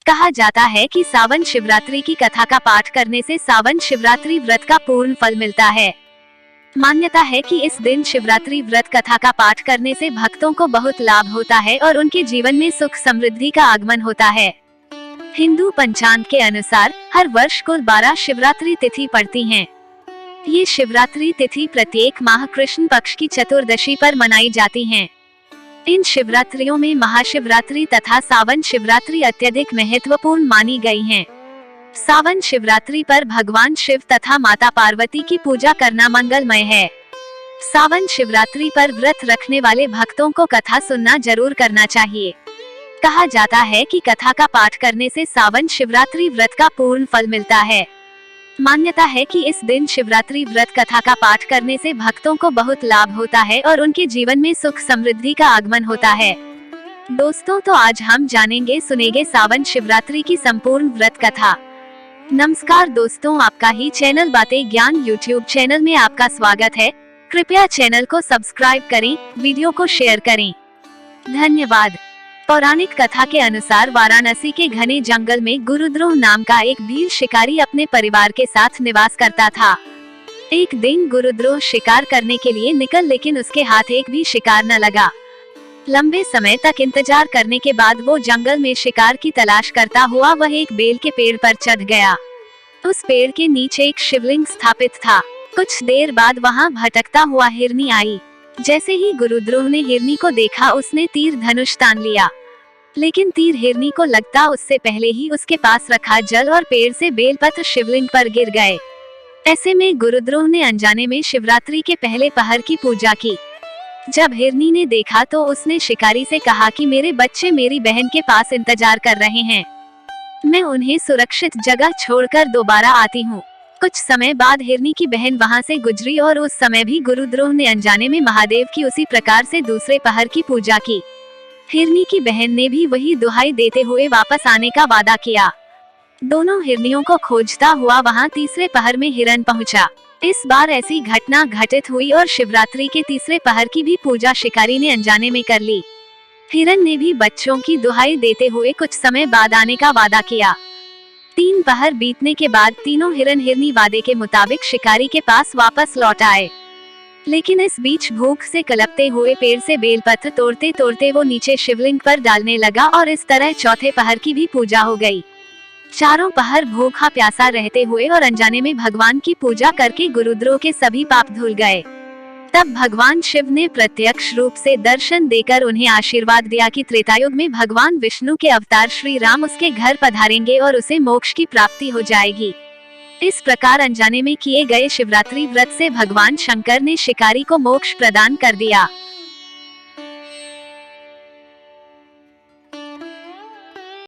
कहा जाता है कि सावन शिवरात्रि की कथा का पाठ करने से सावन शिवरात्रि व्रत का पूर्ण फल मिलता है। मान्यता है कि इस दिन शिवरात्रि व्रत कथा का पाठ करने से भक्तों को बहुत लाभ होता है और उनके जीवन में सुख समृद्धि का आगमन होता है। हिंदू पंचांग के अनुसार हर वर्ष कुल 12 शिवरात्रि तिथि पड़ती हैं। ये शिवरात्रि तिथि प्रत्येक माह कृष्ण पक्ष की चतुर्दशी पर मनाई जाती हैं। इन शिवरात्रियों में महाशिवरात्रि तथा सावन शिवरात्रि अत्यधिक महत्वपूर्ण मानी गई हैं। सावन शिवरात्रि पर भगवान शिव तथा माता पार्वती की पूजा करना मंगलमय है। सावन शिवरात्रि पर व्रत रखने वाले भक्तों को कथा सुनना जरूर करना चाहिए। कहा जाता है कि कथा का पाठ करने से सावन शिवरात्रि व्रत का पूर्ण फल मिलता है। मान्यता है कि इस दिन शिवरात्रि व्रत कथा का पाठ करने से भक्तों को बहुत लाभ होता है और उनके जीवन में सुख समृद्धि का आगमन होता है। दोस्तों, तो आज हम जानेंगे सुनेंगे सावन शिवरात्रि की संपूर्ण व्रत कथा। नमस्कार दोस्तों, आपका ही चैनल बातें ज्ञान यूट्यूब चैनल में आपका स्वागत है। कृपया चैनल को सब्सक्राइब करें, वीडियो को शेयर करें। धन्यवाद। पौराणिक कथा के अनुसार वाराणसी के घने जंगल में गुरुद्रोह नाम का एक वीर शिकारी अपने परिवार के साथ निवास करता था। एक दिन गुरुद्रोह शिकार करने के लिए निकल, लेकिन उसके हाथ एक भी शिकार न लगा। लंबे समय तक इंतजार करने के बाद वो जंगल में शिकार की तलाश करता हुआ वह एक बेल के पेड़ पर चढ़ गया। उस पेड़ के नीचे एक शिवलिंग स्थापित था। कुछ देर बाद वहाँ भटकता हुआ हिरनी आई। जैसे ही गुरुद्रोह ने हिरनी को देखा, उसने तीर धनुष तान लिया, लेकिन तीर हिरनी को लगता उससे पहले ही उसके पास रखा जल और पेड़ से बेलपत्र शिवलिंग पर गिर गए। ऐसे में गुरुद्रोह ने अनजाने में शिवरात्रि के पहले पहर की पूजा की। जब हिरनी ने देखा तो उसने शिकारी से कहा कि मेरे बच्चे मेरी बहन के पास इंतजार कर रहे हैं, मैं उन्हें सुरक्षित जगह छोड़कर दोबारा आती हूँ। कुछ समय बाद हिरनी की बहन वहाँ से गुजरी और उस समय भी गुरुद्रोह ने अनजाने में महादेव की उसी प्रकार से दूसरे पहर की पूजा की। हिरनी की बहन ने भी वही दुहाई देते हुए वापस आने का वादा किया। दोनों हिरनियों को खोजता हुआ वहाँ तीसरे पहर में हिरण पहुँचा। इस बार ऐसी घटना घटित हुई और शिवरात्रि के तीसरे पहर की भी पूजा शिकारी ने अनजाने में कर ली। हिरण ने भी बच्चों की दुहाई देते हुए कुछ समय बाद आने का वादा किया। 3 पहर बीतने के बाद तीनों हिरण हिरनी वादे के मुताबिक शिकारी के पास वापस लौट आए, लेकिन इस बीच भूख से कलपते हुए पेड़ से बेलपत्र तोड़ते तोड़ते वो नीचे शिवलिंग पर डालने लगा और इस तरह चौथे पहर की भी पूजा हो गई। चारों पहर भूखा प्यासा रहते हुए और अनजाने में भगवान की पूजा करके गुरुद्रोह के सभी पाप धुल गए। तब भगवान शिव ने प्रत्यक्ष रूप से दर्शन देकर उन्हें आशीर्वाद दिया कि त्रेतायुग में भगवान विष्णु के अवतार श्री राम उसके घर पधारेंगे और उसे मोक्ष की प्राप्ति हो जाएगी। इस प्रकार अनजाने में किए गए शिवरात्रि व्रत से भगवान शंकर ने शिकारी को मोक्ष प्रदान कर दिया।